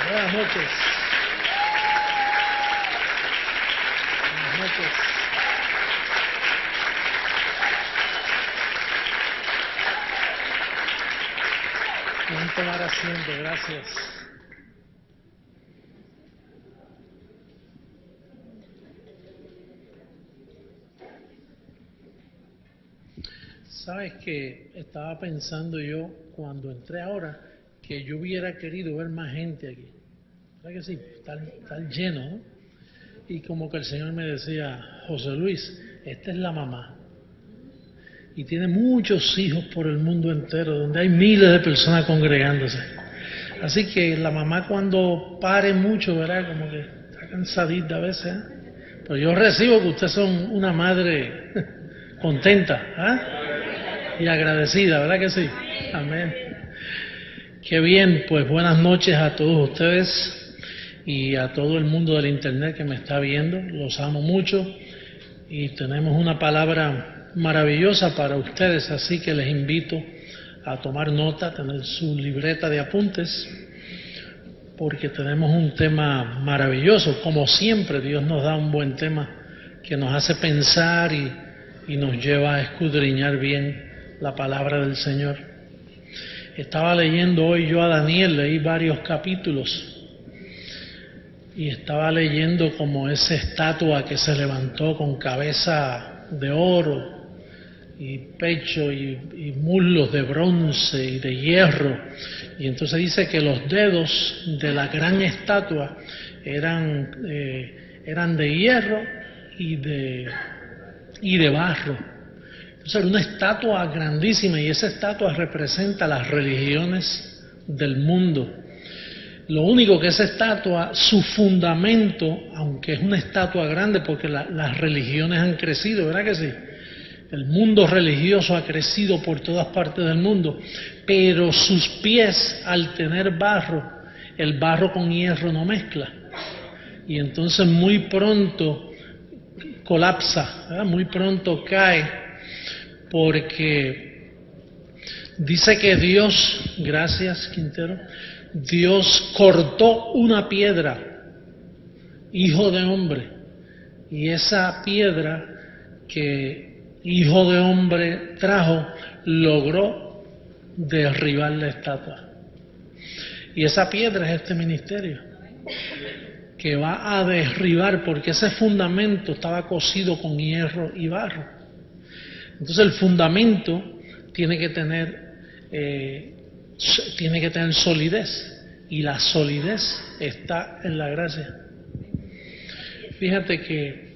Buenas noches. Buenas noches. Pueden tomar asiento, gracias. Sabes que estaba pensando yo cuando entré ahora que yo hubiera querido ver más gente aquí. ¿Verdad que sí? Está lleno, ¿no? Y como que el Señor me decía, José Luis, esta es la mamá. Y tiene muchos hijos por el mundo entero, donde hay miles de personas congregándose. Así que la mamá cuando pare mucho, ¿verdad? Como que está cansadita a veces, ¿eh? Pero yo recibo que ustedes son una madre contenta, ¿eh? Y agradecida, ¿verdad que sí? Amén. Qué bien, pues buenas noches a todos ustedes y a todo el mundo del internet que me está viendo. Los amo mucho y tenemos una palabra maravillosa para ustedes, así que les invito a tomar nota, tener su libreta de apuntes, porque tenemos un tema maravilloso. Como siempre, Dios nos da un buen tema que nos hace pensar y nos lleva a escudriñar bien la palabra del Señor. Estaba leyendo hoy yo a Daniel, leí varios capítulos y estaba leyendo como esa estatua que se levantó con cabeza de oro y pecho y muslos de bronce y de hierro, y entonces dice que los dedos de la gran estatua eran de hierro y de barro. Entonces era una estatua grandísima y esa estatua representa las religiones del mundo. Lo único que esa estatua, su fundamento, aunque es una estatua grande porque las religiones han crecido, ¿verdad que sí? El mundo religioso ha crecido por todas partes del mundo, pero sus pies, al tener barro, el barro con hierro no mezcla. Y entonces muy pronto colapsa, ¿verdad? Muy pronto cae. Porque dice que Dios, gracias Quintero, Dios cortó una piedra, hijo de hombre, y esa piedra que hijo de hombre trajo, logró derribar la estatua. Y esa piedra es este ministerio, que va a derribar, porque ese fundamento estaba cosido con hierro y barro. Entonces el fundamento tiene que tener solidez, y la solidez está en la gracia. Fíjate que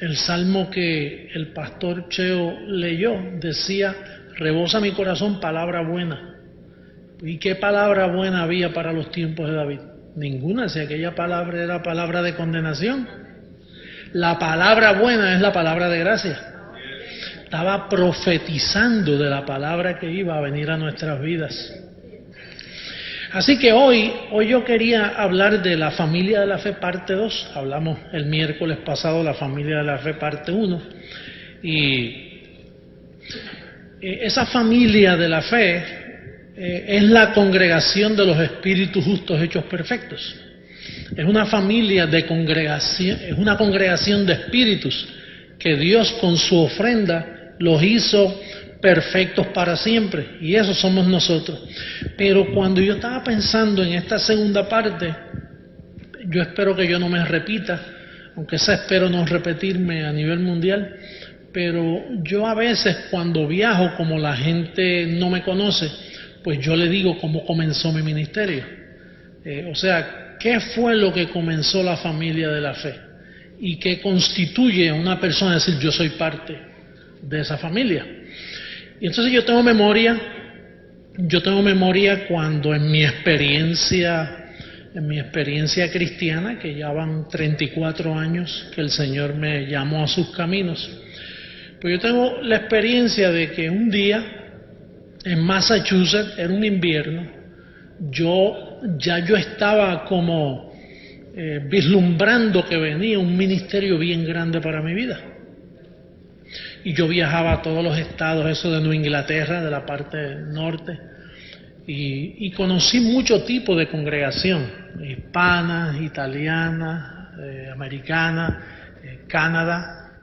el salmo que el pastor Cheo leyó decía, rebosa mi corazón palabra buena. ¿Y qué palabra buena había para los tiempos de David? Ninguna, si aquella palabra era palabra de condenación. La palabra buena es la palabra de gracia. Estaba profetizando de la palabra que iba a venir a nuestras vidas. Así que hoy yo quería hablar de la familia de la fe parte 2. Hablamos el miércoles pasado de la familia de la fe parte 1. Y esa familia de la fe es la congregación de los espíritus justos hechos perfectos. Es una familia de congregación, es una congregación de espíritus que Dios con su ofrenda los hizo perfectos para siempre, y eso somos nosotros. Pero cuando yo estaba pensando en esta segunda parte, yo espero que yo no me repita, aunque espero no repetirme a nivel mundial, pero yo a veces cuando viajo, como la gente no me conoce, pues yo le digo cómo comenzó mi ministerio. O sea, ¿qué fue lo que comenzó la familia de la fe? Y qué constituye a una persona decir yo soy parte de esa familia. Y entonces yo tengo memoria cuando en mi experiencia cristiana, que ya van 34 años que el Señor me llamó a sus caminos, pues yo tengo la experiencia de que un día en Massachusetts, era un invierno, yo estaba como vislumbrando que venía un ministerio bien grande para mi vida. Y yo viajaba a todos los estados, eso de Nueva Inglaterra, de la parte norte, y conocí mucho tipo de congregación, hispanas, italianas, americanas, Canadá,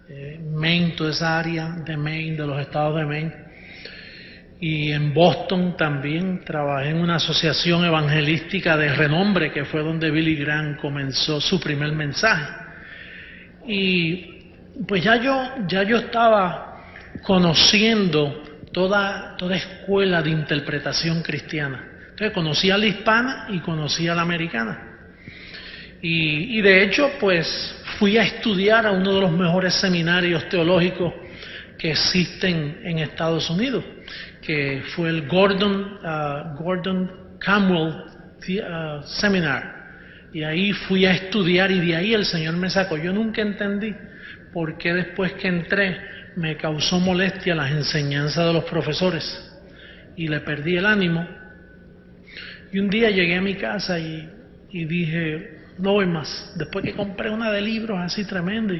Maine, toda esa área de Maine, de los estados de Maine. Y en Boston también trabajé en una asociación evangelística de renombre, que fue donde Billy Graham comenzó su primer mensaje. Y pues ya yo estaba conociendo toda escuela de interpretación cristiana. Entonces conocía a la hispana y conocía a la americana. Y de hecho, pues fui a estudiar a uno de los mejores seminarios teológicos que existen en Estados Unidos, que fue el Gordon Conwell Seminar. Y ahí fui a estudiar y de ahí el Señor me sacó. Yo nunca entendí por qué después que entré me causó molestia las enseñanzas de los profesores y le perdí el ánimo. Y un día llegué a mi casa y dije, no voy más. Después que compré una de libros así tremenda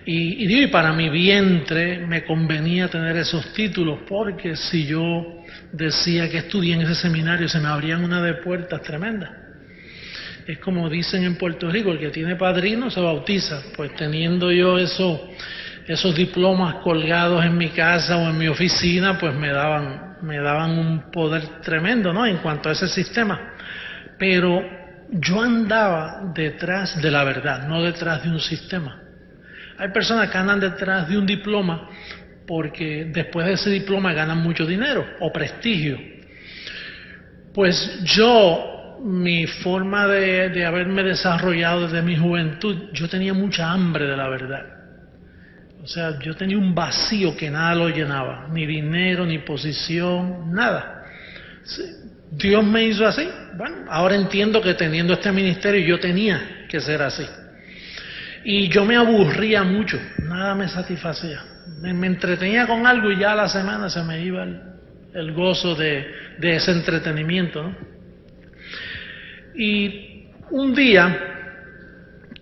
y para mi vientre me convenía tener esos títulos, porque si yo decía que estudié en ese seminario se me abrían una de puertas tremendas. Es como dicen en Puerto Rico, el que tiene padrino se bautiza. Pues teniendo yo esos diplomas colgados en mi casa o en mi oficina, pues me daban un poder tremendo, ¿no?, en cuanto a ese sistema. Pero yo andaba detrás de la verdad, no detrás de un sistema. Hay personas que andan detrás de un diploma porque después de ese diploma ganan mucho dinero o prestigio. Pues mi forma de haberme desarrollado desde mi juventud, yo tenía mucha hambre de la verdad. O sea, yo tenía un vacío que nada lo llenaba, ni dinero, ni posición, nada. Dios me hizo así. Bueno, ahora entiendo que teniendo este ministerio yo tenía que ser así. Y yo me aburría mucho, nada me satisfacía. Me entretenía con algo y ya a la semana se me iba el gozo de ese entretenimiento, ¿no? Y un día,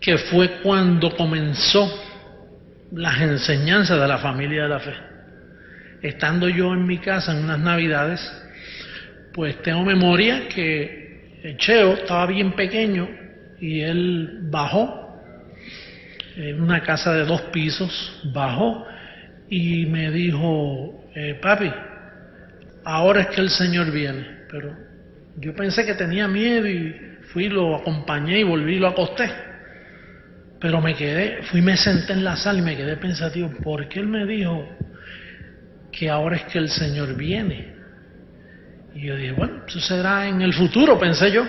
que fue cuando comenzó las enseñanzas de la familia de la fe, estando yo en mi casa en unas navidades, pues tengo memoria que Cheo estaba bien pequeño y él bajó, en una casa de 2 pisos, bajó y me dijo, papi, ahora es que el Señor viene. Pero yo pensé que tenía miedo y fui, lo acompañé y volví y lo acosté. Pero me senté en la sala y me quedé pensativo, ¿por qué él me dijo que ahora es que el Señor viene? Y yo dije, bueno, eso será en el futuro, pensé yo.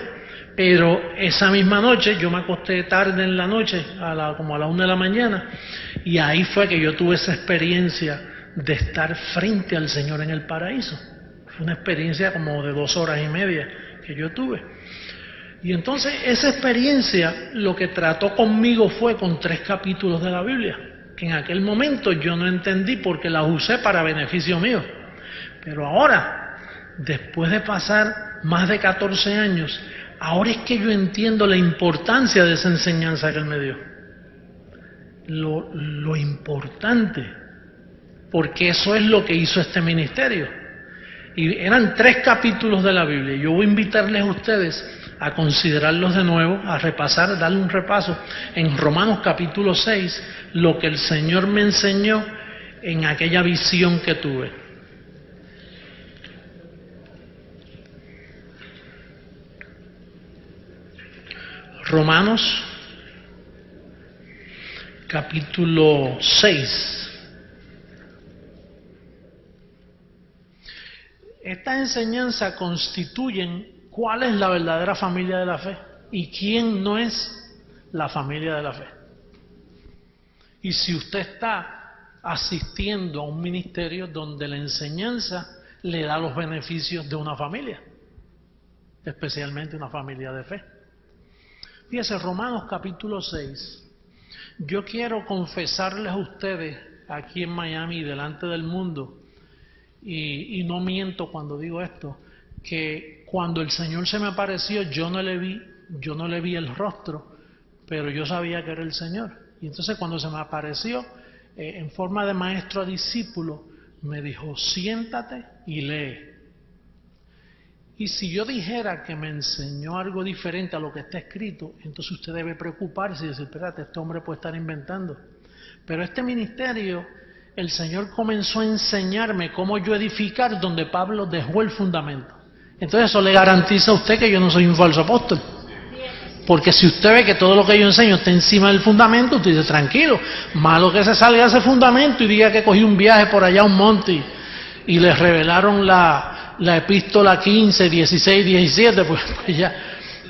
Pero esa misma noche, yo me acosté tarde en la noche, como a la 1 de la mañana, y ahí fue que yo tuve esa experiencia de estar frente al Señor en el paraíso. Fue una experiencia como de 2 horas y media que yo tuve. Y entonces esa experiencia lo que trató conmigo fue con 3 capítulos de la Biblia, que en aquel momento yo no entendí porque las usé para beneficio mío. Pero ahora, después de pasar más de 14 años, ahora es que yo entiendo la importancia de esa enseñanza que él me dio. Lo importante, porque eso es lo que hizo este ministerio. Y eran 3 capítulos de la Biblia. Yo voy a invitarles a ustedes a considerarlos de nuevo, a repasar, darle un repaso en Romanos capítulo 6, lo que el Señor me enseñó en aquella visión que tuve. Romanos capítulo 6. Estas enseñanzas constituyen cuál es la verdadera familia de la fe y quién no es la familia de la fe. Y si usted está asistiendo a un ministerio donde la enseñanza le da los beneficios de una familia, especialmente una familia de fe. Fíjese, Romanos capítulo 6. Yo quiero confesarles a ustedes aquí en Miami y delante del mundo, y no miento cuando digo esto, que cuando el Señor se me apareció yo no le vi el rostro, pero yo sabía que era el Señor. Y entonces cuando se me apareció en forma de maestro a discípulo, me dijo, siéntate y lee. Y si yo dijera que me enseñó algo diferente a lo que está escrito, entonces usted debe preocuparse y decir, espérate, este hombre puede estar inventando. Pero este ministerio, el Señor comenzó a enseñarme cómo yo edificar donde Pablo dejó el fundamento. Entonces eso le garantiza a usted que yo no soy un falso apóstol. Porque si usted ve que todo lo que yo enseño está encima del fundamento, usted dice, tranquilo, malo que se salga de ese fundamento y diga que cogí un viaje por allá a un monte y les revelaron la epístola 15, 16, 17, pues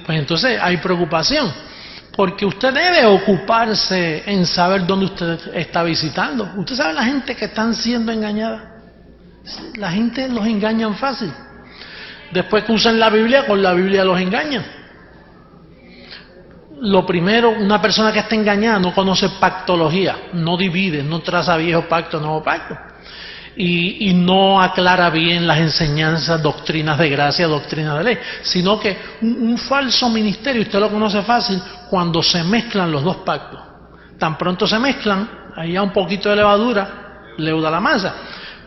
entonces hay preocupación. Porque usted debe ocuparse en saber dónde usted está visitando. Usted sabe la gente que están siendo engañada. La gente los engañan fácil. Después que usan la Biblia, con la Biblia los engañan. Lo primero, una persona que está engañada no conoce pactología, no divide, no traza viejo pacto, nuevo pacto. Y no aclara bien las enseñanzas, doctrinas de gracia, doctrinas de ley, sino que un falso ministerio, usted lo conoce fácil, cuando se mezclan los dos pactos. Tan pronto se mezclan, ahí hay un poquito de levadura, leuda la masa.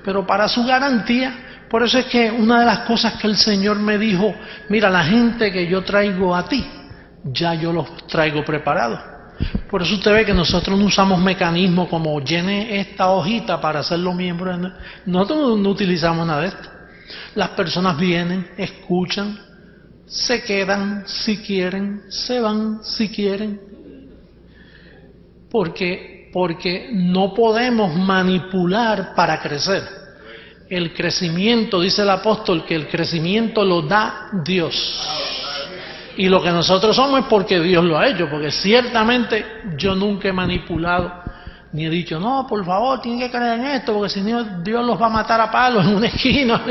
Pero para su garantía, por eso es que una de las cosas que el Señor me dijo, mira, la gente que yo traigo a ti, ya yo los traigo preparados. Por eso usted ve que nosotros no usamos mecanismos como llene esta hojita para hacerlo miembro. Nosotros no utilizamos nada de esto. Las personas vienen, escuchan, se quedan si quieren, se van si quieren. Porque no podemos manipular para crecer. El crecimiento, dice el apóstol, que el crecimiento lo da Dios. Y lo que nosotros somos es porque Dios lo ha hecho, porque ciertamente yo nunca he manipulado, ni he dicho, no, por favor, tienen que creer en esto, porque si no Dios los va a matar a palos en una esquina.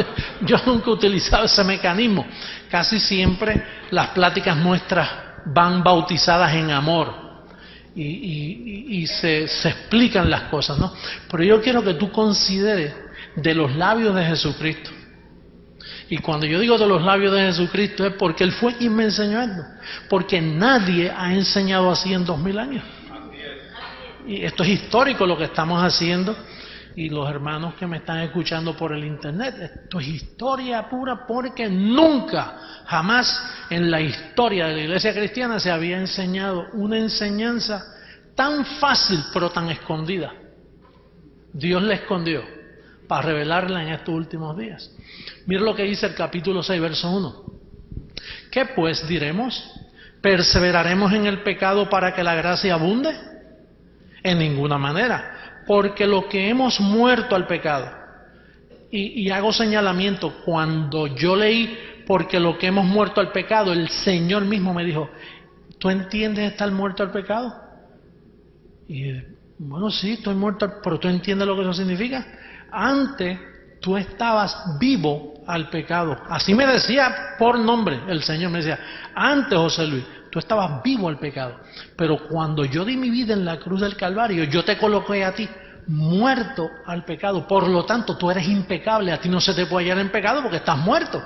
Yo nunca he utilizado ese mecanismo. Casi siempre las pláticas nuestras van bautizadas en amor y se explican las cosas, ¿no? Pero yo quiero que tú consideres de los labios de Jesucristo. Y cuando yo digo de los labios de Jesucristo es porque Él fue quien me enseñó esto. Porque nadie ha enseñado así en 2000 años. Y esto es histórico lo que estamos haciendo. Y los hermanos que me están escuchando por el internet, esto es historia pura porque nunca, jamás en la historia de la iglesia cristiana se había enseñado una enseñanza tan fácil pero tan escondida. Dios la escondió para revelarla en estos últimos días. Mira lo que dice el capítulo 6, verso 1. ¿Qué pues diremos? ¿Perseveraremos en el pecado para que la gracia abunde? En ninguna manera, porque lo que hemos muerto al pecado, y hago señalamiento, cuando yo leí porque lo que hemos muerto al pecado, el Señor mismo me dijo, ¿tú entiendes estar muerto al pecado? Y bueno, sí, estoy muerto, pero ¿tú entiendes lo que eso significa? Antes tú estabas vivo al pecado. Así me decía por nombre el Señor, me decía, antes, José Luis, tú estabas vivo al pecado. Pero cuando yo di mi vida en la cruz del Calvario, yo te coloqué a ti muerto al pecado. Por lo tanto, tú eres impecable. A ti no se te puede hallar en pecado porque estás muerto.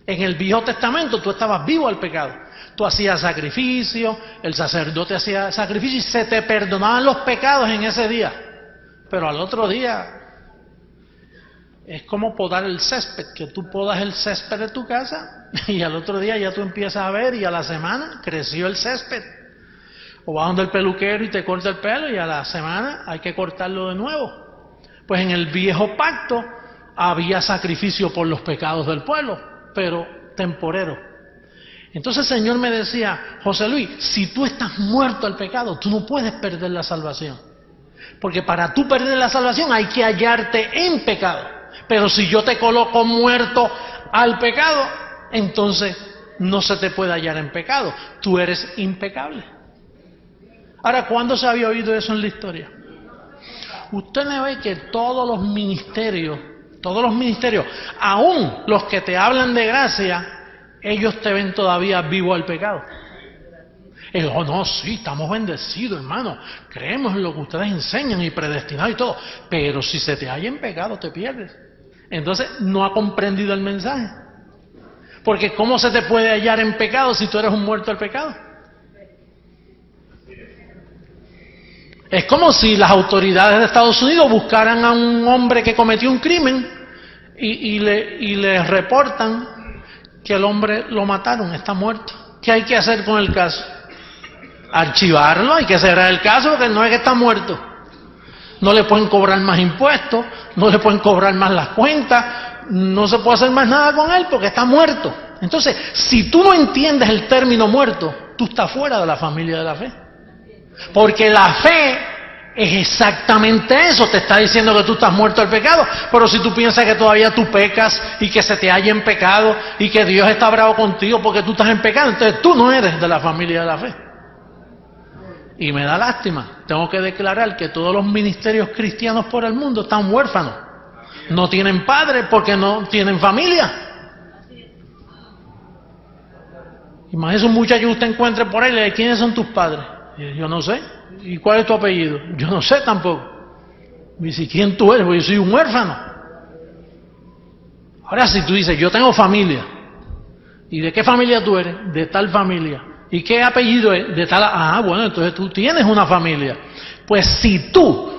En el Viejo Testamento tú estabas vivo al pecado. Tú hacías sacrificio, el sacerdote hacía sacrificio y se te perdonaban los pecados en ese día. Pero al otro día es como podar el césped, que tú podas el césped de tu casa y al otro día ya tú empiezas a ver y a la semana creció el césped. O vas donde el peluquero y te corta el pelo y a la semana hay que cortarlo de nuevo. Pues en el viejo pacto había sacrificio por los pecados del pueblo, pero temporero. Entonces el Señor me decía, José Luis, si tú estás muerto al pecado, tú no puedes perder la salvación. Porque para tú perder la salvación hay que hallarte en pecado. Pero si yo te coloco muerto al pecado, entonces no se te puede hallar en pecado. Tú eres impecable. Ahora, ¿cuándo se había oído eso en la historia? Usted me ve que todos los ministerios, aún los que te hablan de gracia, ellos te ven todavía vivo al pecado. Y digo, no, sí, estamos bendecidos, hermano. Creemos en lo que ustedes enseñan y predestinados y todo. Pero si se te halla en pecado, te pierdes. Entonces, no ha comprendido el mensaje. Porque ¿cómo se te puede hallar en pecado si tú eres un muerto al pecado? Es como si las autoridades de Estados Unidos buscaran a un hombre que cometió un crimen y le reportan que el hombre lo mataron, está muerto. ¿Qué hay que hacer con el caso? Archivarlo, hay que cerrar el caso porque no es que está muerto. No le pueden cobrar más impuestos, no le pueden cobrar más las cuentas, no se puede hacer más nada con él porque está muerto. Entonces, si tú no entiendes el término muerto, tú estás fuera de la familia de la fe. Porque la fe es exactamente eso, te está diciendo que tú estás muerto al pecado, pero si tú piensas que todavía tú pecas y que se te halla en pecado y que Dios está bravo contigo porque tú estás en pecado, entonces tú no eres de la familia de la fe. Y me da lástima, tengo que declarar que todos los ministerios cristianos por el mundo están huérfanos, no tienen padre porque no tienen familia. Imagínese un muchacho que usted encuentre por ahí y le dice, ¿quiénes son tus padres? Y yo no sé. ¿Y cuál es tu apellido? Yo no sé tampoco. Me dice, ¿quién tú eres? Porque yo soy un huérfano. Ahora si tú dices, yo tengo familia. ¿Y de qué familia tú eres? De tal familia. ¿Y qué apellido es? De tal. Ah, bueno, entonces tú tienes una familia. Pues si tú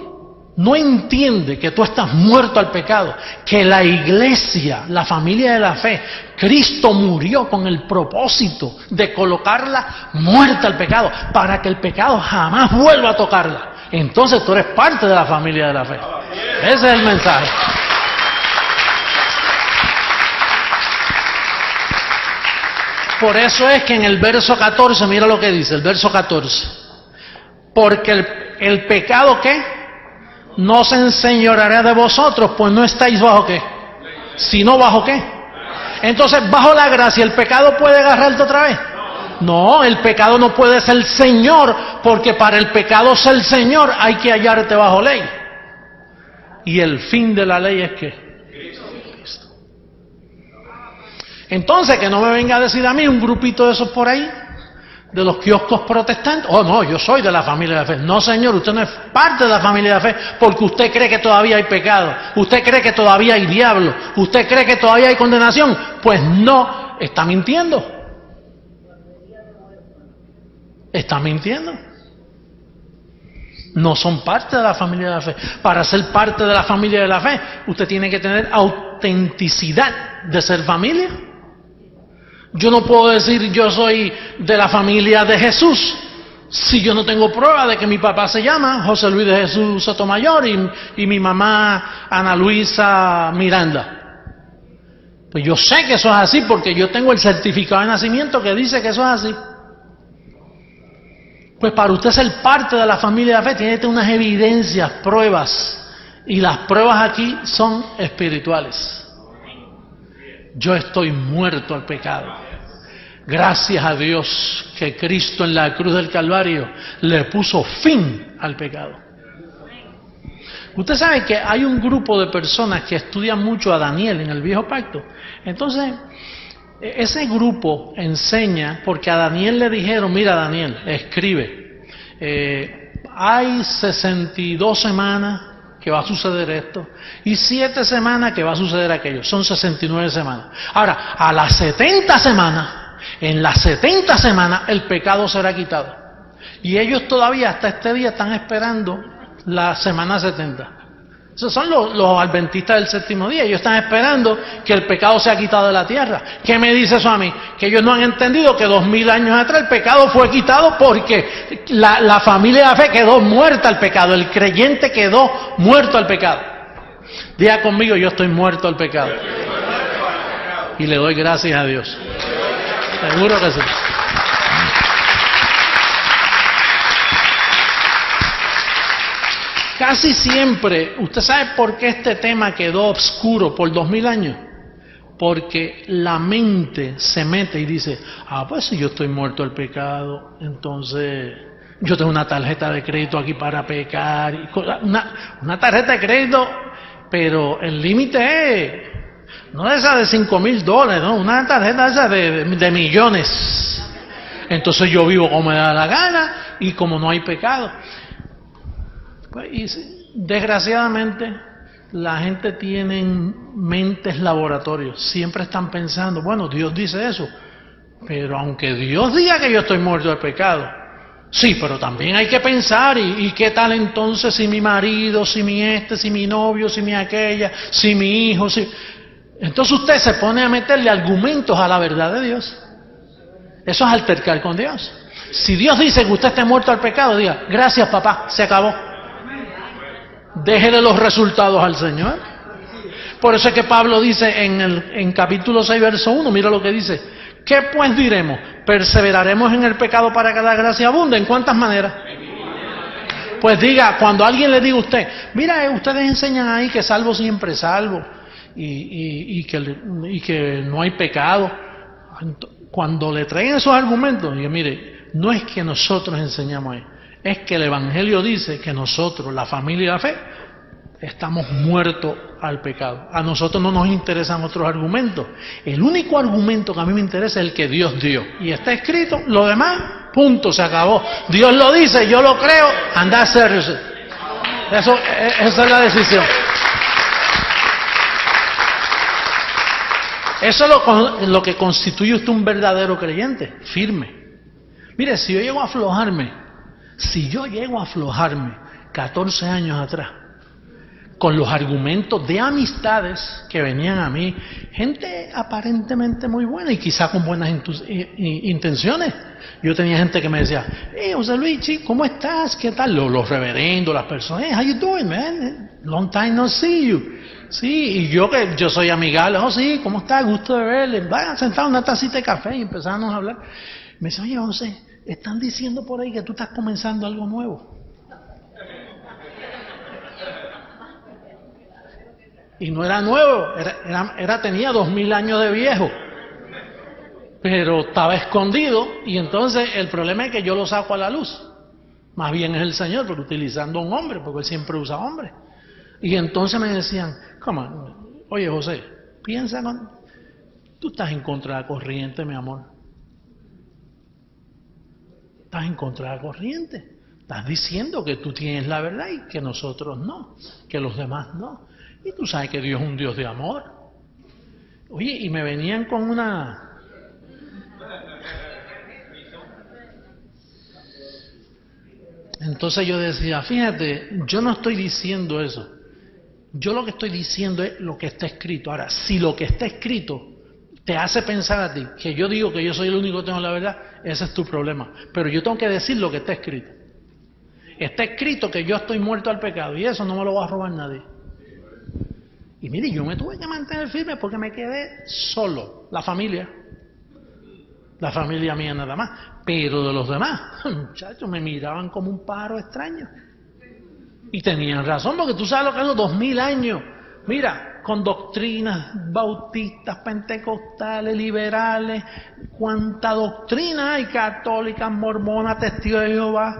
no entiendes que tú estás muerto al pecado, que la iglesia, la familia de la fe, Cristo murió con el propósito de colocarla muerta al pecado, para que el pecado jamás vuelva a tocarla. Entonces tú eres parte de la familia de la fe. Ese es el mensaje. Por eso es que en el verso 14, mira lo que dice, el verso 14. Porque el pecado, ¿qué? No se enseñoreará de vosotros, pues no estáis bajo ¿qué? Sino bajo ¿qué? Entonces, bajo la gracia, ¿el pecado puede agarrarte otra vez? No, el pecado no puede ser Señor, porque para el pecado ser Señor hay que hallarte bajo ley. Y el fin de la ley es ¿qué? Cristo. Entonces, que no me venga a decir a mí un grupito de esos por ahí, de los kioscos protestantes, oh no, yo soy de la familia de la fe. No, señor, usted no es parte de la familia de la fe porque usted cree que todavía hay pecado, usted cree que todavía hay diablo, usted cree que todavía hay condenación. Pues no, está mintiendo. Está mintiendo. No son parte de la familia de la fe. Para ser parte de la familia de la fe, usted tiene que tener autenticidad de ser familia. Yo no puedo decir yo soy de la familia de Jesús si yo no tengo prueba de que mi papá se llama José Luis de Jesús Sotomayor y mi mamá Ana Luisa Miranda. Pues yo sé que eso es así porque yo tengo el certificado de nacimiento que dice que eso es así. Pues para usted ser parte de la familia de la fe tiene que tener unas evidencias, pruebas, y las pruebas aquí son espirituales. Yo estoy muerto al pecado. Gracias a Dios que Cristo en la cruz del Calvario le puso fin al pecado. Usted sabe que hay un grupo de personas que estudian mucho a Daniel en el Viejo Pacto. Entonces, ese grupo enseña, porque a Daniel le dijeron, mira Daniel, escribe, hay 62 semanas que va a suceder esto, y 7 semanas que va a suceder aquello, son 69 semanas. Ahora, a las 70 semanas, en las 70 semanas el pecado será quitado. Y ellos todavía hasta este día están esperando la semana 70. Esos son los adventistas del séptimo día, ellos están esperando que el pecado sea quitado de la tierra. ¿Qué me dice eso a mí? Que ellos no han entendido que 2000 años atrás el pecado fue quitado porque la familia de la fe quedó muerta al pecado, el creyente quedó muerto al pecado. Diga conmigo, yo estoy muerto al pecado. Y le doy gracias a Dios. Seguro que sí. Casi siempre, ¿usted sabe por qué este tema quedó oscuro por 2000 años? Porque la mente se mete y dice, pues si yo estoy muerto al pecado, entonces yo tengo una tarjeta de crédito aquí para pecar. Una tarjeta de crédito, pero el límite es, no esa de $5,000, no, una tarjeta esa de millones. Entonces yo vivo como me da la gana y como no hay pecado. Y desgraciadamente la gente tiene mentes laboratorios, siempre están pensando, bueno, Dios dice eso, pero aunque Dios diga que yo estoy muerto del pecado, sí, pero también hay que pensar, y qué tal entonces si mi marido, si mi si mi novio, si mi aquella, si mi hijo, si... Entonces usted se pone a meterle argumentos a la verdad de Dios. Eso es altercar con Dios. Si Dios dice que usted esté muerto al pecado, diga, gracias papá, se acabó. Déjele los resultados al Señor. Por eso es que Pablo dice en capítulo 6, verso 1, mira lo que dice. ¿Qué pues diremos? ¿Perseveraremos en el pecado para que la gracia abunde? ¿En cuántas maneras? Pues diga, cuando alguien le diga a usted, mira, ustedes enseñan ahí que salvo siempre salvo y que no hay pecado. Cuando le traen esos argumentos, diga, mire, no es que nosotros enseñamos ahí, es que el Evangelio dice que nosotros, la familia de la fe, estamos muertos al pecado. A nosotros no nos interesan otros argumentos. El único argumento que a mí me interesa es el que Dios dio. Y está escrito, lo demás, punto, se acabó. Dios lo dice, yo lo creo, anda a hacerlo. Esa es la decisión. Eso es lo que constituye usted un verdadero creyente, firme. Mire, si yo llego a aflojarme 14 años atrás, con los argumentos de amistades que venían a mí, gente aparentemente muy buena y quizá con buenas intenciones. Yo tenía gente que me decía, hey, José Luis, ¿cómo estás? ¿Qué tal? Los reverendos, las personas, hey, how you doing, man? Long time no see you. Sí, y yo que yo soy amigable, oh sí, ¿cómo estás? Gusto de verle. Vayan sentados en una tacita de café y empezamos a hablar. Me dice, oye, José, están diciendo por ahí que tú estás comenzando algo nuevo. Y no era nuevo, tenía 2000 años de viejo, pero estaba escondido, y entonces el problema es que yo lo saco a la luz. Más bien es el Señor, pero utilizando a un hombre, porque Él siempre usa hombres. Y entonces me decían, oye José, piensa, tú estás en contra de la corriente, mi amor. Estás en contra de la corriente. Estás diciendo que tú tienes la verdad y que nosotros no, que los demás no. Y tú sabes que Dios es un Dios de amor. Oye, y me venían con una... Entonces yo decía, fíjate, yo no estoy diciendo eso. Yo lo que estoy diciendo es lo que está escrito. Ahora, si lo que está escrito te hace pensar a ti que yo digo que yo soy el único que tengo la verdad, ese es tu problema. Pero yo tengo que decir lo que está escrito. Está escrito que yo estoy muerto al pecado y eso no me lo va a robar nadie. Y mire, yo me tuve que mantener firme porque me quedé solo, la familia mía nada más, pero de los demás, muchachos, me miraban como un pájaro extraño. Y tenían razón, porque tú sabes lo que es los 2000 años, mira, con doctrinas bautistas, pentecostales, liberales, cuánta doctrina hay, católicas, mormonas, testigos de Jehová,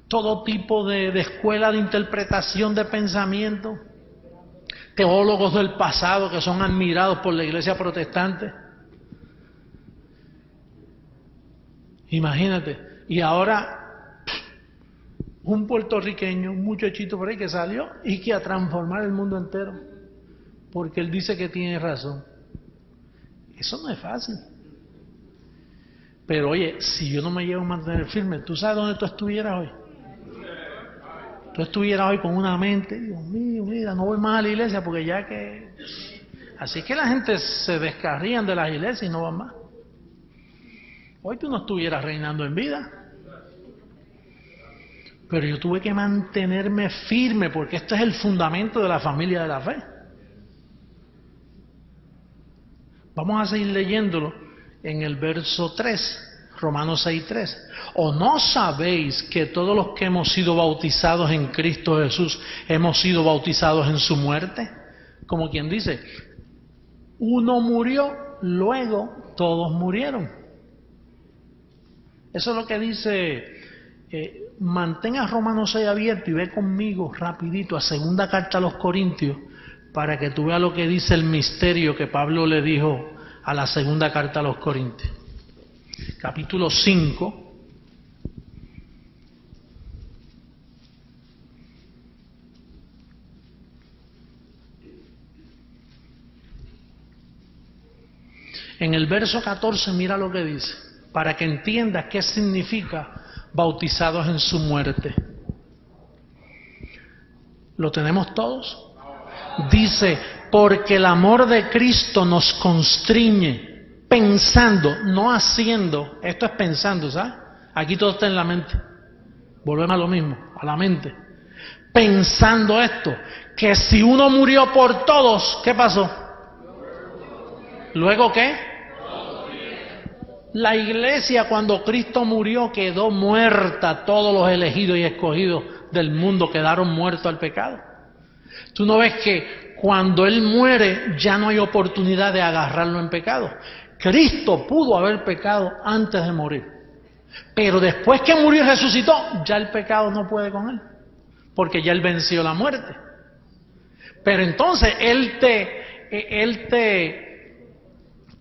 todo tipo de escuela de interpretación de pensamiento. Teólogos del pasado que son admirados por la iglesia protestante. Imagínate. Y ahora, un puertorriqueño, un muchachito por ahí que salió y que a transformar el mundo entero. Porque él dice que tiene razón. Eso no es fácil. Pero oye, si yo no me llevo a mantener firme, ¿tú sabes dónde tú estuvieras hoy? Tú estuvieras hoy con una mente, Dios mío, mira, no voy más a la iglesia porque ya que... Así que la gente se descarrían de las iglesias y no van más. Hoy tú no estuvieras reinando en vida. Pero yo tuve que mantenerme firme porque este es el fundamento de la familia de la fe. Vamos a seguir leyéndolo en el verso 3. Romanos 6:3. ¿O no sabéis que todos los que hemos sido bautizados en Cristo Jesús hemos sido bautizados en su muerte? Como quien dice, uno murió, luego todos murieron. Eso es lo que dice, mantenga Romanos 6 abierto y ve conmigo rapidito a segunda carta a los Corintios para que tú veas lo que dice el misterio que Pablo le dijo a la segunda carta a los Corintios. Capítulo 5. En el verso 14 mira lo que dice, para que entiendas qué significa bautizados en su muerte. ¿Lo tenemos todos? Dice, porque el amor de Cristo nos constriñe, pensando, no haciendo. Esto es pensando, ¿sabes? Aquí todo está en la mente. Volvemos a lo mismo, a la mente. Pensando esto, que si uno murió por todos, ¿qué pasó? ¿Luego qué? La iglesia, cuando Cristo murió, quedó muerta. Todos los elegidos y escogidos del mundo quedaron muertos al pecado. Tú no ves que cuando Él muere ya no hay oportunidad de agarrarlo en pecado. Cristo pudo haber pecado antes de morir, pero después que murió y resucitó, ya el pecado no puede con Él, porque ya Él venció la muerte. Pero entonces Él te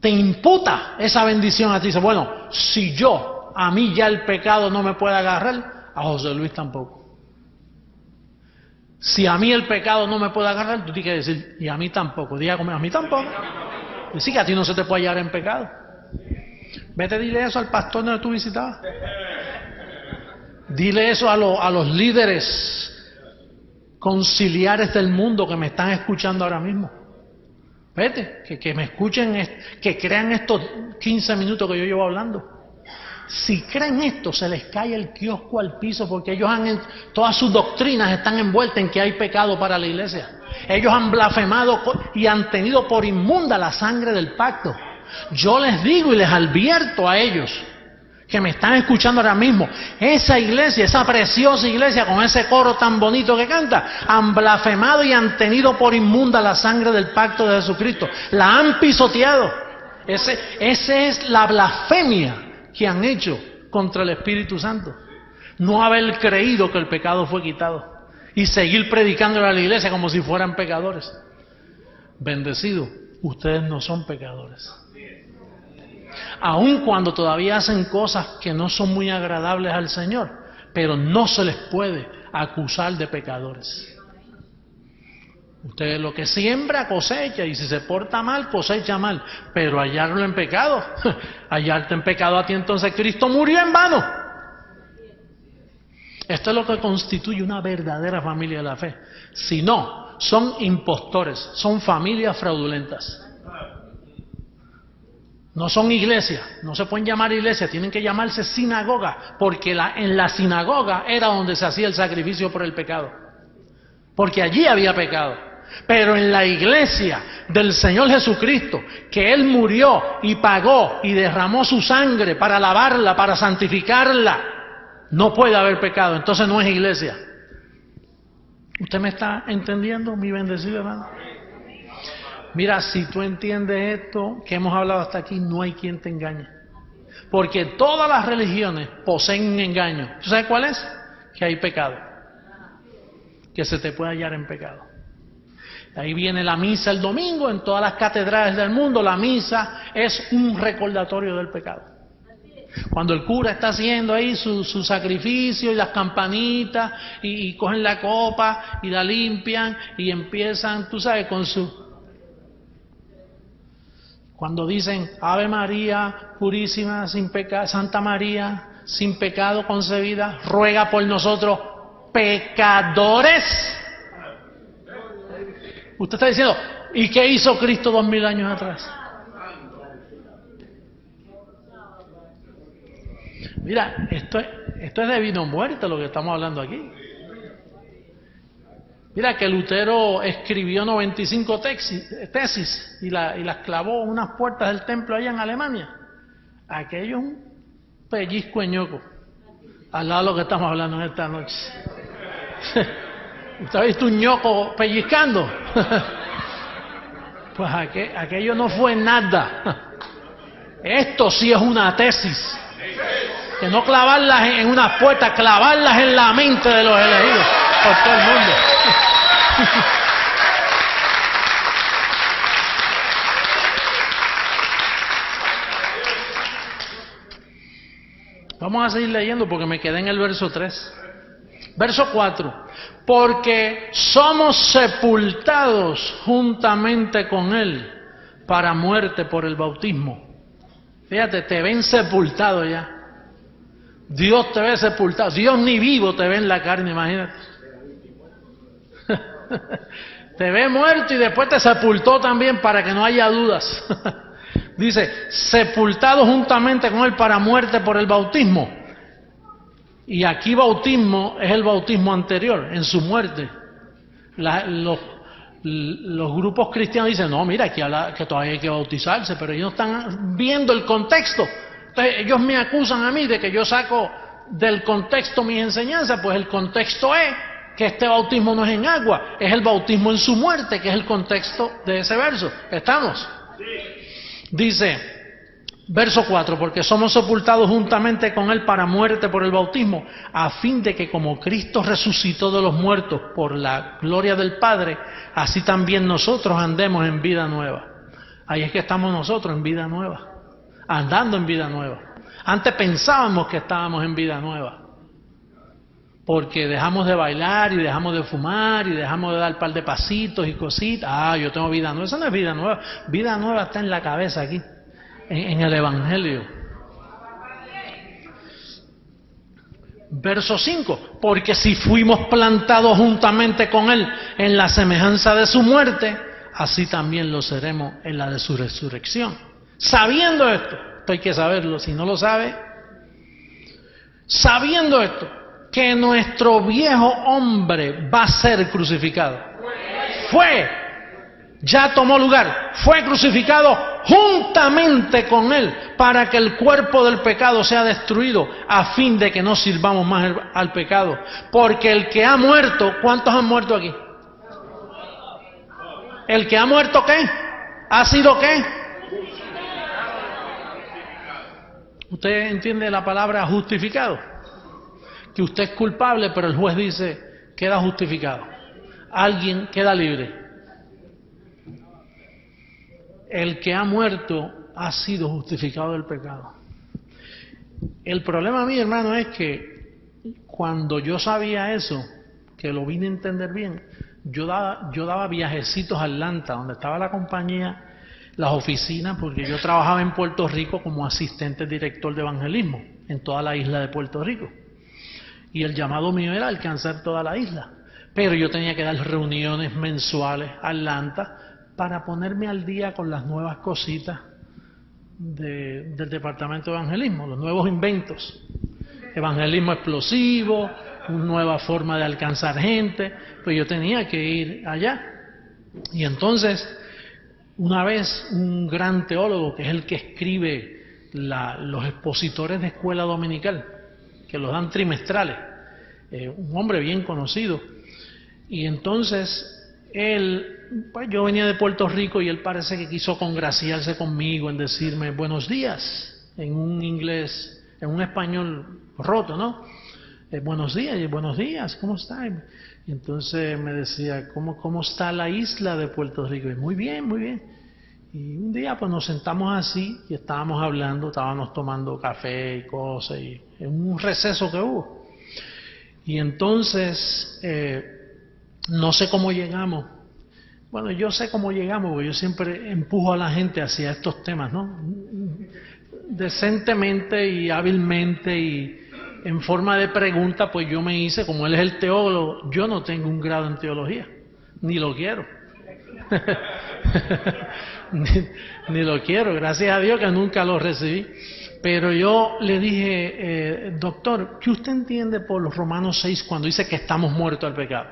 imputa esa bendición a ti. Dice, bueno, si a mí ya el pecado no me puede agarrar, a José Luis tampoco. Si a mí el pecado no me puede agarrar, tú tienes que decir, y a mí tampoco. Diga conmigo, a mí tampoco. Decir que a ti no se te puede hallar en pecado. Vete, dile eso al pastor donde tú visitabas. Dile eso a los líderes conciliares del mundo que me están escuchando ahora mismo. Vete, que me escuchen, que crean estos 15 minutos que yo llevo hablando. Si creen esto, se les cae el kiosco al piso, porque ellos todas sus doctrinas están envueltas en que hay pecado para la iglesia. Ellos han blasfemado y han tenido por inmunda la sangre del pacto. Yo les digo y les advierto a ellos que me están escuchando ahora mismo, esa iglesia, esa preciosa iglesia con ese coro tan bonito que canta, han blasfemado y han tenido por inmunda la sangre del pacto de Jesucristo. La han pisoteado. Esa es la blasfemia que han hecho contra el Espíritu Santo. No haber creído que el pecado fue quitado y seguir predicándole a la iglesia como si fueran pecadores. Bendecido, ustedes no son pecadores. Aun cuando todavía hacen cosas que no son muy agradables al Señor, pero no se les puede acusar de pecadores. Usted lo que siembra cosecha, y si se porta mal, cosecha mal, pero hallarlo en pecado, hallarte en pecado a ti, entonces Cristo murió en vano. Esto es lo que constituye una verdadera familia de la fe. Si no, son impostores, son familias fraudulentas. No son iglesias, no se pueden llamar iglesias, tienen que llamarse sinagoga, porque en la sinagoga era donde se hacía el sacrificio por el pecado, porque allí había pecado. Pero en la iglesia del Señor Jesucristo, que Él murió y pagó y derramó su sangre para lavarla, para santificarla, no puede haber pecado, entonces no es iglesia. ¿Usted me está entendiendo, mi bendecido hermano? Mira, si tú entiendes esto que hemos hablado hasta aquí, no hay quien te engañe. Porque todas las religiones poseen un engaño. ¿Tú sabes cuál es? Que hay pecado. Que se te puede hallar en pecado. Ahí viene la misa el domingo, en todas las catedrales del mundo, la misa es un recordatorio del pecado. Cuando el cura está haciendo ahí su sacrificio y las campanitas, y cogen la copa y la limpian y empiezan, tú sabes, cuando dicen Ave María purísima, sin pecado, Santa María, sin pecado concebida, ruega por nosotros pecadores. Usted está diciendo, ¿y qué hizo Cristo 2000 años atrás? Mira, esto es de vida o muerte lo que estamos hablando aquí. Mira que Lutero escribió 95 tesis y las clavó en unas puertas del templo allá en Alemania. Aquello es un pellizco de ñoco al lado de lo que estamos hablando en esta noche. ¿Usted ha visto un ñoco pellizcando? Pues aquello no fue nada. Esto sí es una tesis. Que no clavarlas en unas puertas, clavarlas en la mente de los elegidos por todo el mundo. Vamos a seguir leyendo porque me quedé en el verso 3. Verso 4. Porque somos sepultados juntamente con Él para muerte por el bautismo. Fíjate, te ven sepultado ya. Dios te ve sepultado. Dios ni vivo te ve en la carne, imagínate. Te ve muerto y después te sepultó también para que no haya dudas. Dice, sepultado juntamente con él para muerte por el bautismo. Y aquí bautismo es el bautismo anterior, en su muerte. Los grupos cristianos dicen, no, mira, aquí habla que todavía hay que bautizarse, pero ellos no están viendo el contexto. Entonces ellos me acusan a mí de que yo saco del contexto mis enseñanzas. Pues el contexto es que este bautismo no es en agua, es el bautismo en su muerte, que es el contexto de ese verso. ¿Estamos? Dice, verso 4, porque somos sepultados juntamente con él para muerte por el bautismo, a fin de que como Cristo resucitó de los muertos por la gloria del Padre, así también nosotros andemos en vida nueva. Ahí es que estamos nosotros en vida nueva, andando en vida nueva. Antes pensábamos que estábamos en vida nueva, porque dejamos de bailar y dejamos de fumar y dejamos de dar un par de pasitos y cositas. Ah, yo tengo vida nueva. Eso no es vida nueva. Vida nueva está en la cabeza aquí, en el Evangelio. Verso 5, porque si fuimos plantados juntamente con él en la semejanza de su muerte, así también lo seremos en la de su resurrección. Sabiendo esto hay que saberlo, si no lo sabe, sabiendo esto, que nuestro viejo hombre va a ser crucificado. Ya tomó lugar, fue crucificado juntamente con él, para que el cuerpo del pecado sea destruido, a fin de que no sirvamos más al pecado. Porque el que ha muerto, ¿cuántos han muerto aquí? ¿El que ha muerto qué? ¿Ha sido qué? ¿Usted entiende la palabra justificado? Que usted es culpable, pero el juez dice, queda justificado. Alguien queda libre. El que ha muerto ha sido justificado del pecado. El problema mío, hermano, es que cuando yo sabía eso, que lo vine a entender bien, yo daba viajecitos a Atlanta, donde estaba la compañía, las oficinas, porque yo trabajaba en Puerto Rico como asistente director de evangelismo en toda la isla de Puerto Rico. Y el llamado mío era alcanzar toda la isla. Pero yo tenía que dar reuniones mensuales a Atlanta para ponerme al día con las nuevas cositas del departamento de evangelismo, los nuevos inventos. Evangelismo explosivo, una nueva forma de alcanzar gente. Pues yo tenía que ir allá. Y entonces, una vez un gran teólogo, que es el que escribe los expositores de escuela dominical, que los dan trimestrales, un hombre bien conocido, y entonces él, pues yo venía de Puerto Rico y él parece que quiso congraciarse conmigo en decirme buenos días, en un inglés, en un español roto, ¿no? Buenos días, ¿cómo está? Y entonces me decía, ¿cómo está la isla de Puerto Rico? Y muy bien, muy bien. Y un día pues nos sentamos así y estábamos hablando, estábamos tomando café y cosas, y en un receso que hubo. Y entonces, no sé cómo llegamos. Bueno, yo sé cómo llegamos, porque yo siempre empujo a la gente hacia estos temas, ¿no? Decentemente y hábilmente y en forma de pregunta, pues yo me hice, como él es el teólogo, yo no tengo un grado en teología, ni lo quiero. ni lo quiero, gracias a Dios que nunca lo recibí. Pero yo le dije, doctor, ¿qué usted entiende por los Romanos 6 cuando dice que estamos muertos al pecado?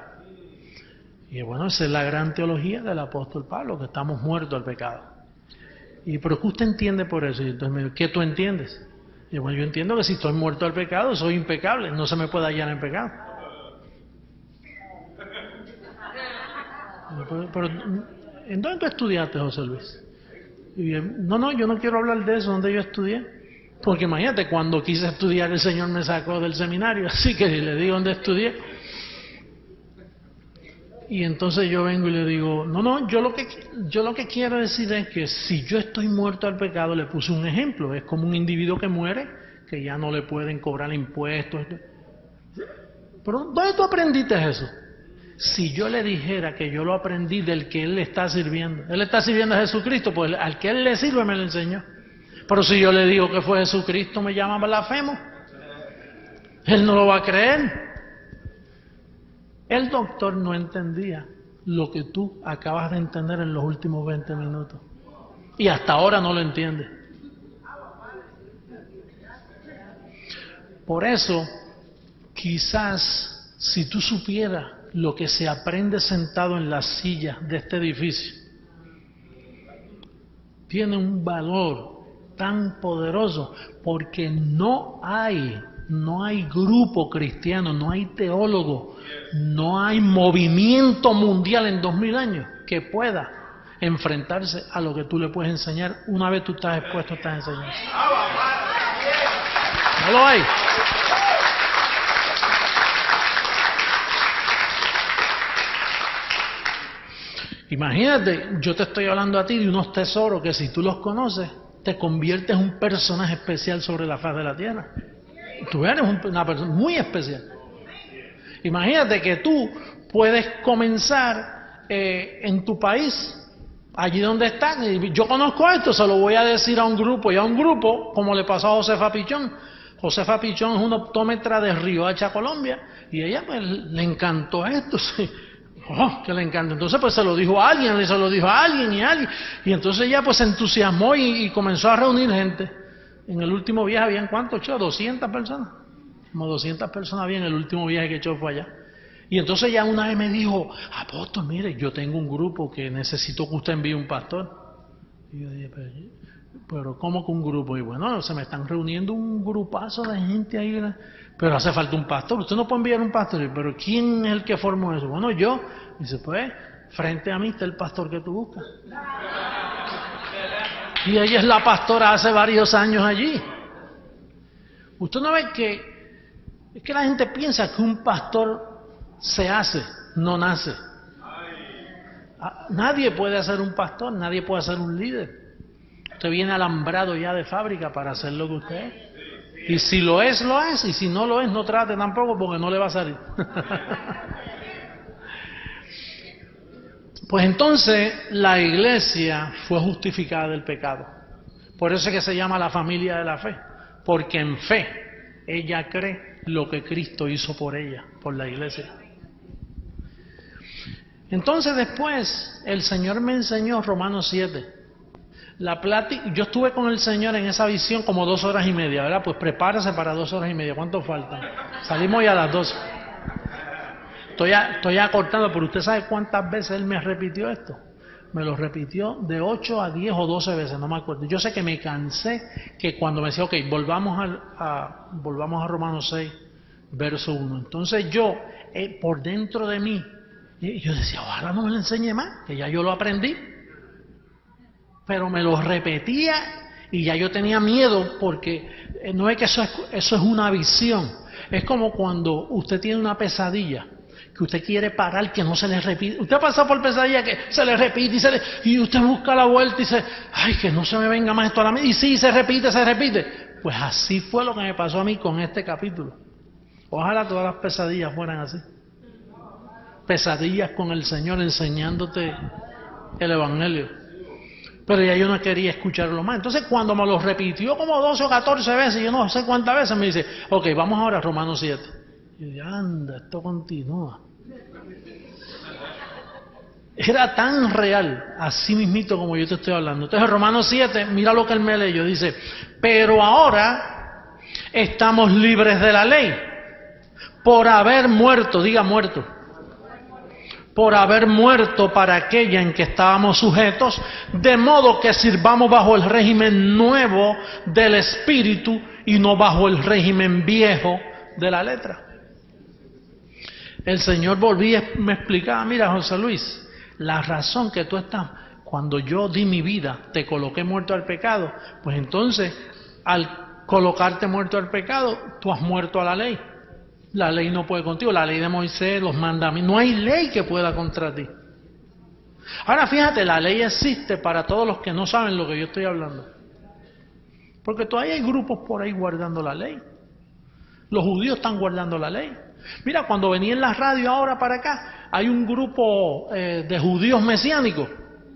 Y bueno, esa es la gran teología del apóstol Pablo, que estamos muertos al pecado. Y pero ¿qué usted entiende por eso? Y entonces me dijo, ¿qué tú entiendes? Y bueno, yo entiendo que si estoy muerto al pecado, soy impecable, no se me puede hallar en pecado. Pero ¿en dónde tú estudiaste, José Luis? Y no, yo no quiero hablar de eso, donde yo estudié. Porque imagínate, cuando quise estudiar, el Señor me sacó del seminario, así que le digo dónde estudié. Y entonces yo vengo y le digo, yo lo que quiero decir es que si yo estoy muerto al pecado, le puse un ejemplo, es como un individuo que muere, que ya no le pueden cobrar impuestos. Pero ¿dónde tú aprendiste eso? Si yo le dijera que yo lo aprendí del que él le está sirviendo, él está sirviendo a Jesucristo, pues al que él le sirve me lo enseñó. Pero si yo le digo que fue Jesucristo, me llama blasfemo. Él no lo va a creer. El doctor no entendía lo que tú acabas de entender en los últimos 20 minutos. Y hasta ahora no lo entiendes. Por eso, quizás si tú supieras lo que se aprende sentado en las sillas de este edificio, tiene un valor tan poderoso, porque no hay grupo cristiano, no hay teólogo, no hay movimiento mundial en 2000 años que pueda enfrentarse a lo que tú le puedes enseñar una vez tú estás expuesto a estas enseñanzas. No lo hay. Imagínate, yo te estoy hablando a ti de unos tesoros que si tú los conoces, te conviertes en un personaje especial sobre la faz de la tierra. Tú eres una persona muy especial. Imagínate que tú puedes comenzar en tu país, allí donde estás. Yo conozco esto, se lo voy a decir a un grupo, y a un grupo, como le pasó a Josefa Pichón. Josefa Pichón es una optómetra de Riohacha, Colombia, y ella pues le encantó esto, sí. Oh, que le encanta. Entonces pues se lo dijo a alguien, y entonces ella pues se entusiasmó y comenzó a reunir gente. En el último viaje habían ¿cuántos, Cho? 200 personas. Como 200 personas había en el último viaje que Cho fue allá. Y entonces ella una vez me dijo, apóstol, mire, yo tengo un grupo que necesito que usted envíe un pastor. Y yo dije, pero ¿cómo que un grupo? Y bueno, se me están reuniendo un grupazo de gente ahí, pero hace falta un pastor. Usted no puede enviar un pastor. Y, pero ¿quién es el que formó eso? Bueno, yo. Y dice, pues, frente a mí está el pastor que tú buscas. Y ella es la pastora hace varios años allí. Usted no ve que es que la gente piensa que un pastor se hace, no nace. Nadie puede ser un pastor, nadie puede ser un líder. Usted viene alambrado ya de fábrica para hacer lo que usted es. Y si lo es, lo es. Y si no lo es, no trate tampoco, porque no le va a salir. Pues entonces la iglesia fue justificada del pecado. Por eso es que se llama la familia de la fe. Porque en fe ella cree lo que Cristo hizo por ella, por la iglesia. Entonces después el Señor me enseñó Romanos 7. Yo estuve con el Señor en esa visión como 2 horas y media, ¿verdad? Pues prepárese para 2 horas y media. ¿Cuánto falta? Salimos ya a las 12. Estoy acortando, pero usted sabe cuántas veces Él me repitió esto. Me lo repitió de 8 a 10 o 12 veces, no me acuerdo. Yo sé que me cansé, que cuando me decía, ok, volvamos a Romanos 6, verso 1. Entonces yo, por dentro de mí, yo decía, ojalá no me lo enseñe más, que ya yo lo aprendí. Pero me lo repetía y ya yo tenía miedo, porque no es que eso es una visión. Es como cuando usted tiene una pesadilla que usted quiere parar, que no se le repite. Usted ha pasado por pesadilla que se le repite y usted busca la vuelta y dice, ay, que no se me venga más esto a la mente. Y sí, se repite. Pues así fue lo que me pasó a mí con este capítulo. Ojalá todas las pesadillas fueran así. Pesadillas con el Señor enseñándote el Evangelio. Pero ya yo no quería escucharlo más. Entonces cuando me lo repitió como 12 o 14 veces, yo no sé cuántas veces, me dice, ok, vamos ahora a Romanos 7. Y yo dije, anda, esto continúa. Era tan real, así mismito como yo te estoy hablando. Entonces Romanos 7, mira lo que él me leyó, dice, pero ahora estamos libres de la ley, por haber muerto, diga muerto, por haber muerto para aquella en que estábamos sujetos, de modo que sirvamos bajo el régimen nuevo del Espíritu y no bajo el régimen viejo de la letra. El Señor volvía y me explicaba, mira José Luis, la razón que tú estás, cuando yo di mi vida, te coloqué muerto al pecado, pues entonces al colocarte muerto al pecado, tú has muerto a la ley. La ley no puede contigo, la ley de Moisés, los mandamientos, no hay ley que pueda contra ti. Ahora fíjate, la ley existe para todos los que no saben lo que yo estoy hablando. Porque todavía hay grupos por ahí guardando la ley. Los judíos están guardando la ley. Mira, cuando venía en la radio ahora para acá, hay un grupo de judíos mesiánicos,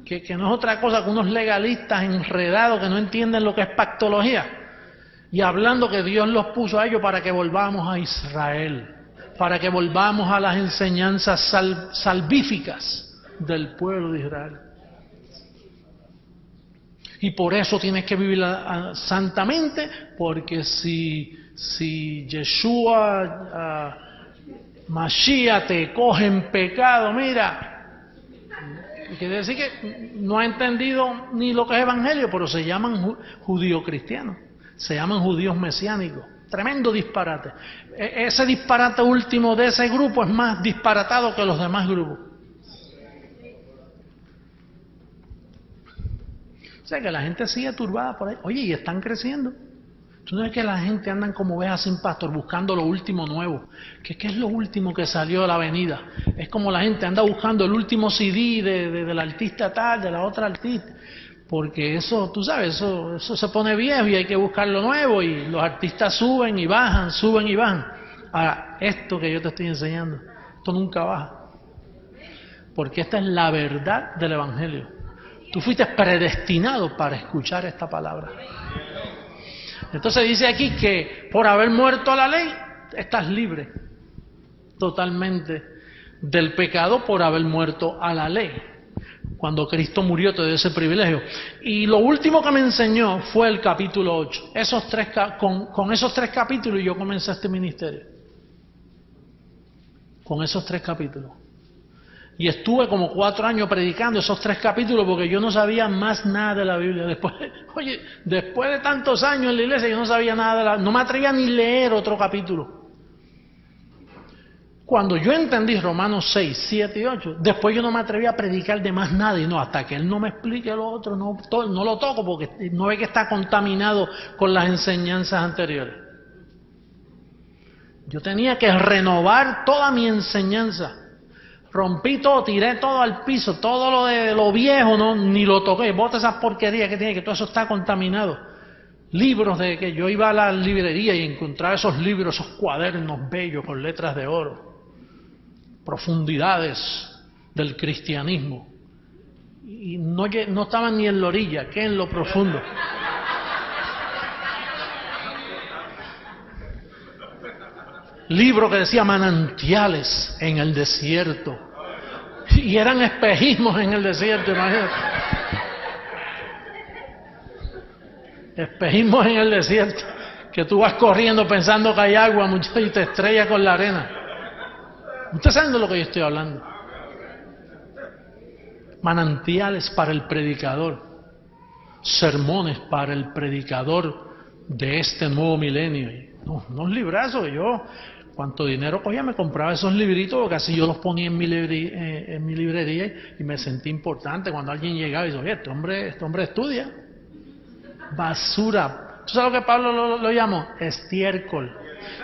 que no es otra cosa que unos legalistas enredados que no entienden lo que es pactología. Y hablando que Dios los puso a ellos para que volvamos a Israel, para que volvamos a las enseñanzas salvíficas. del pueblo de Israel. Y por eso tienes que vivir santamente, porque si Yeshua, Mashiach te coge en pecado, mira, quiere decir que no ha entendido ni lo que es evangelio, pero se llaman judíos cristianos, se llaman judíos mesiánicos. Tremendo disparate. Ese disparate último de ese grupo es más disparatado que los demás grupos. O sea que la gente sigue turbada por ahí. Oye, y están creciendo. Tú no ves que la gente andan como ovejas sin pastor buscando lo último nuevo. ¿Qué es lo último que salió de la avenida? Es como la gente anda buscando el último CD del artista tal, de la otra artista. Porque eso, tú sabes, eso se pone viejo y hay que buscar lo nuevo. Y los artistas suben y bajan, suben y bajan. Ahora, esto que yo te estoy enseñando, esto nunca baja. Porque esta es la verdad del Evangelio. Tú fuiste predestinado para escuchar esta palabra. Entonces dice aquí que por haber muerto a la ley, estás libre totalmente del pecado por haber muerto a la ley. Cuando Cristo murió te dio ese privilegio. Y lo último que me enseñó fue el capítulo 8. Con esos 3 capítulos yo comencé este ministerio. Con esos 3 capítulos. Y estuve como 4 años predicando esos 3 capítulos porque yo no sabía más nada de la Biblia. Después de tantos años en la iglesia yo no sabía nada no me atrevía ni leer otro capítulo. Cuando yo entendí Romanos 6, 7 y 8, después yo no me atreví a predicar de más nada. Y no, hasta que Él no me explique lo otro, no lo toco porque no ve que está contaminado con las enseñanzas anteriores. Yo tenía que renovar toda mi enseñanza. Rompí todo, tiré todo al piso, todo lo de lo viejo, no, ni lo toqué. Bota esas porquerías que tiene, que todo eso está contaminado. Libros de que yo iba a la librería y encontraba esos libros, esos cuadernos bellos con letras de oro. Profundidades del cristianismo. Y no estaban ni en la orilla, que en lo profundo. Libro que decía manantiales en el desierto. Y eran espejismos en el desierto, imagínate. Espejismos en el desierto. Que tú vas corriendo pensando que hay agua, muchachos, y te estrellas con la arena. ¿Ustedes saben de lo que yo estoy hablando? Manantiales para el predicador. Sermones para el predicador de este nuevo milenio. Unos librazos que yo... Cuánto dinero cogía, me compraba esos libritos, porque así yo los ponía en mi librería y me sentí importante cuando alguien llegaba y decía, oye, este hombre estudia. Basura. ¿Tú sabes lo que Pablo lo llamó? Estiércol.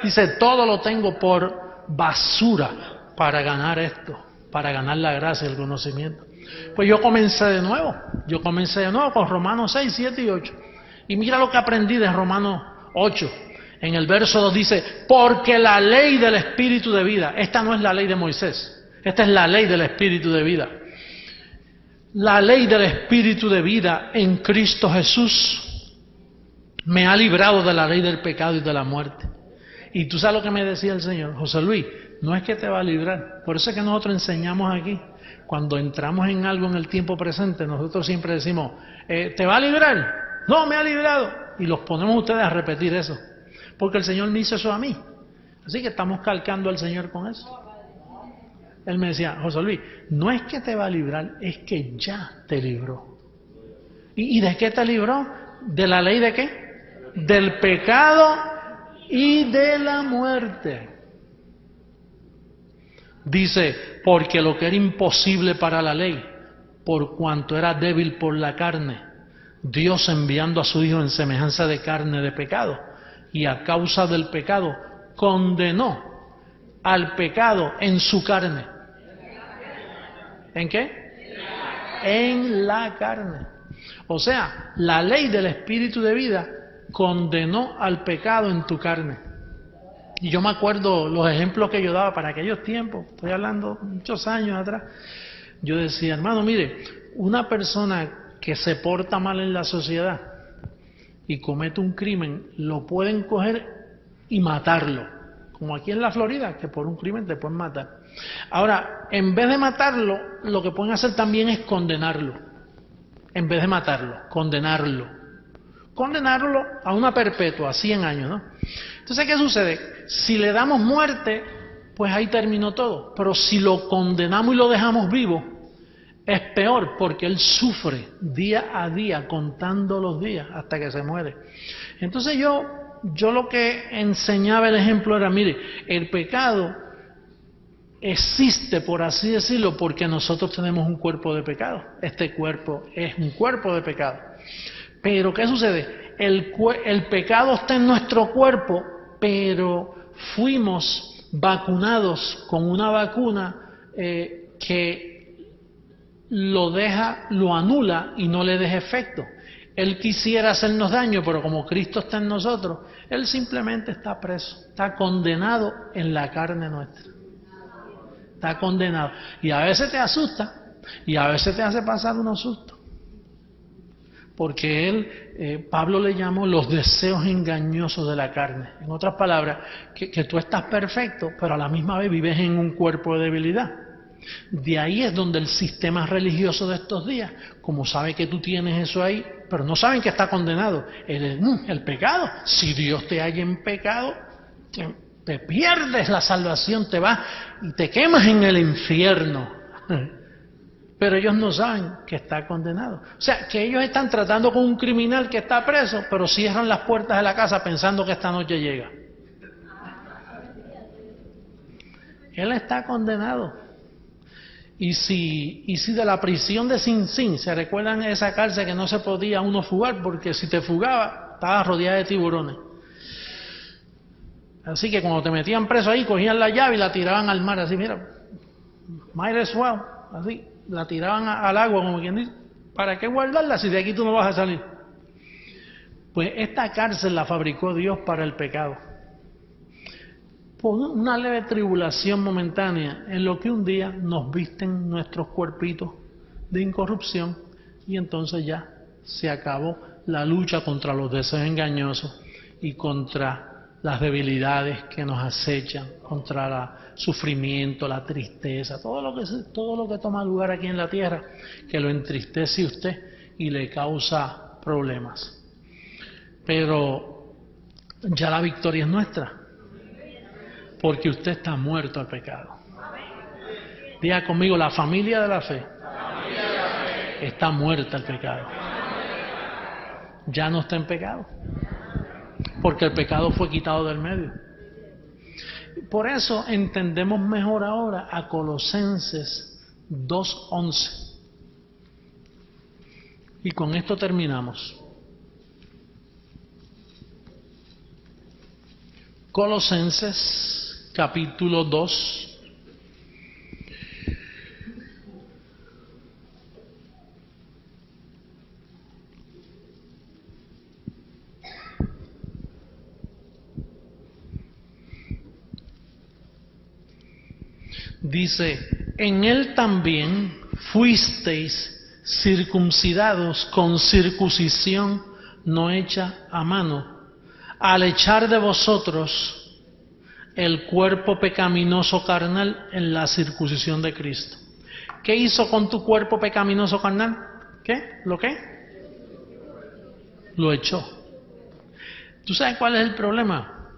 Dice, todo lo tengo por basura para ganar esto, para ganar la gracia y el conocimiento. Pues yo comencé de nuevo con Romanos 6, 7 y 8. Y mira lo que aprendí de Romanos 8. En el verso 2 dice, porque la ley del Espíritu de vida, esta no es la ley de Moisés, esta es la ley del Espíritu de vida. La ley del Espíritu de vida en Cristo Jesús me ha librado de la ley del pecado y de la muerte. Y tú sabes lo que me decía el Señor, José Luis, no es que te va a librar, por eso es que nosotros enseñamos aquí, cuando entramos en algo en el tiempo presente, nosotros siempre decimos, ¿te va a librar? No, me ha librado. Y los ponemos ustedes a repetir eso. Porque el Señor me hizo eso a mí. Así que estamos calcando al Señor con eso. Él me decía, José Luis, no es que te va a librar, es que ya te libró. ¿Y de qué te libró? ¿De la ley de qué? Del pecado y de la muerte. Dice, porque lo que era imposible para la ley, por cuanto era débil por la carne, Dios enviando a su Hijo en semejanza de carne de pecado, y a causa del pecado condenó al pecado en su carne. ¿En qué? En la carne. O sea, la ley del Espíritu de vida condenó al pecado en tu carne. Y yo me acuerdo los ejemplos que yo daba para aquellos tiempos, estoy hablando muchos años atrás. Yo decía, hermano, mire, una persona que se porta mal en la sociedad y comete un crimen, lo pueden coger y matarlo, como aquí en la Florida, que por un crimen te pueden matar. Ahora, en vez de matarlo, lo que pueden hacer también es condenarlo. En vez de matarlo, condenarlo. Condenarlo a una perpetua, 100 años, ¿no? Entonces, ¿qué sucede? Si le damos muerte, pues ahí terminó todo. Pero si lo condenamos y lo dejamos vivo, es peor, porque él sufre día a día, contando los días hasta que se muere. Entonces yo lo que enseñaba el ejemplo era, mire, el pecado existe, por así decirlo, porque nosotros tenemos un cuerpo de pecado. Este cuerpo es un cuerpo de pecado. Pero ¿qué sucede? El pecado está en nuestro cuerpo, pero fuimos vacunados con una vacuna que lo anula y no le deja efecto. Él quisiera hacernos daño, pero como Cristo está en nosotros, Él simplemente está preso, está condenado en la carne nuestra. Está condenado. Y a veces te asusta, y a veces te hace pasar unos sustos. Porque Pablo le llamó los deseos engañosos de la carne. En otras palabras, que tú estás perfecto, pero a la misma vez vives en un cuerpo de debilidad. De ahí es donde el sistema religioso de estos días, como sabe que tú tienes eso ahí, pero no saben que está condenado, el pecado. Si Dios te halla en pecado, te pierdes la salvación, te vas y te quemas en el infierno. Pero ellos no saben que está condenado. O sea, que ellos están tratando con un criminal que está preso, pero cierran las puertas de la casa pensando que esta noche llega. Él está condenado. Y si de la prisión de Sing Sing, ¿se recuerdan esa cárcel que no se podía uno fugar? Porque si te fugaba, estaba rodeada de tiburones. Así que cuando te metían preso ahí, cogían la llave y la tiraban al mar, así, mira, might as well, así, la tiraban al agua, como quien dice, ¿para qué guardarla si de aquí tú no vas a salir? Pues esta cárcel la fabricó Dios para el pecado. Por una leve tribulación momentánea, en lo que un día nos visten nuestros cuerpitos de incorrupción, y entonces ya se acabó la lucha contra los deseos engañosos y contra las debilidades que nos acechan, contra el sufrimiento, la tristeza, todo lo que toma lugar aquí en la tierra, que lo entristece a usted y le causa problemas. Pero ya la victoria es nuestra, porque usted está muerto al pecado. Diga conmigo, la familia de la fe está muerta al pecado. Ya no está en pecado, porque el pecado fue quitado del medio. Por eso entendemos mejor ahora a Colosenses 2:11. Y con esto terminamos. Colosenses capítulo 2. Dice, en él también fuisteis circuncidados con circuncisión no hecha a mano, al echar de vosotros el cuerpo pecaminoso carnal en la circuncisión de Cristo. ¿Qué hizo con tu cuerpo pecaminoso carnal? ¿Qué? ¿Lo qué? Lo echó. ¿Tú sabes cuál es el problema?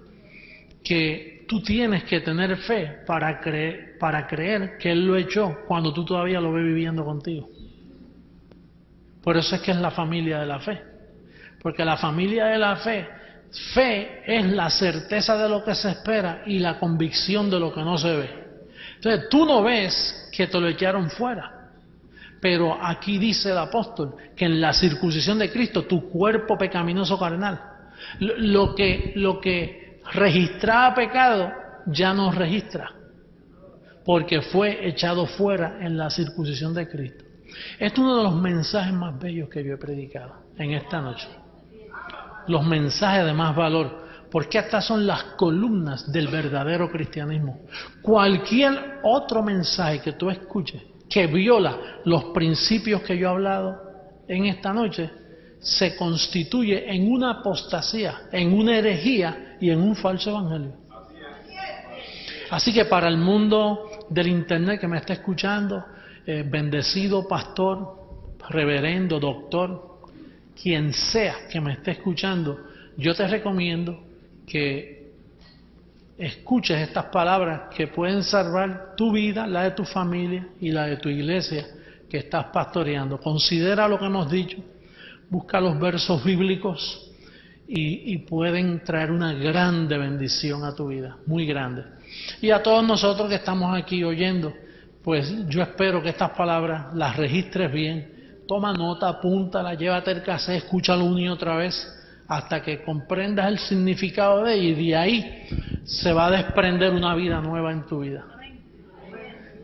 Que tú tienes que tener fe para creer que Él lo echó cuando tú todavía lo ves viviendo contigo. Por eso es que es la familia de la fe. Porque la familia de la fe es la certeza de lo que se espera y la convicción de lo que no se ve. Entonces tú no ves que te lo echaron fuera, pero aquí dice el apóstol que en la circuncisión de Cristo tu cuerpo pecaminoso carnal, lo que registraba pecado ya no registra, porque fue echado fuera en la circuncisión de Cristo. Este es uno de los mensajes más bellos que yo he predicado en esta noche. Los mensajes de más valor, porque estas son las columnas del verdadero cristianismo. Cualquier otro mensaje que tú escuches que viola los principios que yo he hablado en esta noche, se constituye en una apostasía, en una herejía y en un falso evangelio. Así que para el mundo del internet que me está escuchando, bendecido pastor, reverendo, doctor, quien sea que me esté escuchando, yo te recomiendo que escuches estas palabras que pueden salvar tu vida, la de tu familia y la de tu iglesia que estás pastoreando. Considera lo que hemos dicho, busca los versos bíblicos y pueden traer una grande bendición a tu vida, muy grande. Y a todos nosotros que estamos aquí oyendo, pues yo espero que estas palabras las registres bien. Toma nota, apúntala, llévate el cassette, escúchalo una y otra vez hasta que comprendas el significado de ella, y de ahí se va a desprender una vida nueva en tu vida.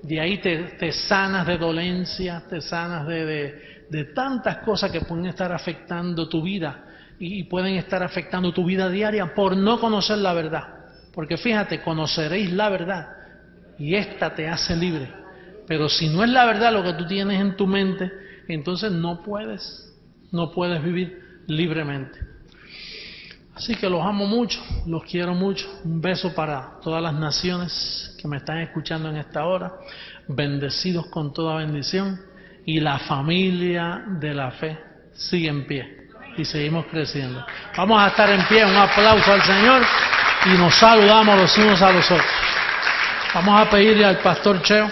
De ahí te sanas de dolencias, te sanas de tantas cosas que pueden estar afectando tu vida y pueden estar afectando tu vida diaria por no conocer la verdad. Porque fíjate, conoceréis la verdad y esta te hace libre. Pero si no es la verdad lo que tú tienes en tu mente, entonces no puedes vivir libremente. Así que los amo mucho, los quiero mucho. Un beso para todas las naciones que me están escuchando en esta hora. Bendecidos con toda bendición. Y la familia de la fe sigue en pie. Y seguimos creciendo. Vamos a estar en pie. Un aplauso al Señor. Y nos saludamos los unos a los otros. Vamos a pedirle al pastor Cheo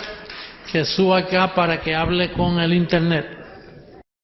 que suba acá para que hable con el internet.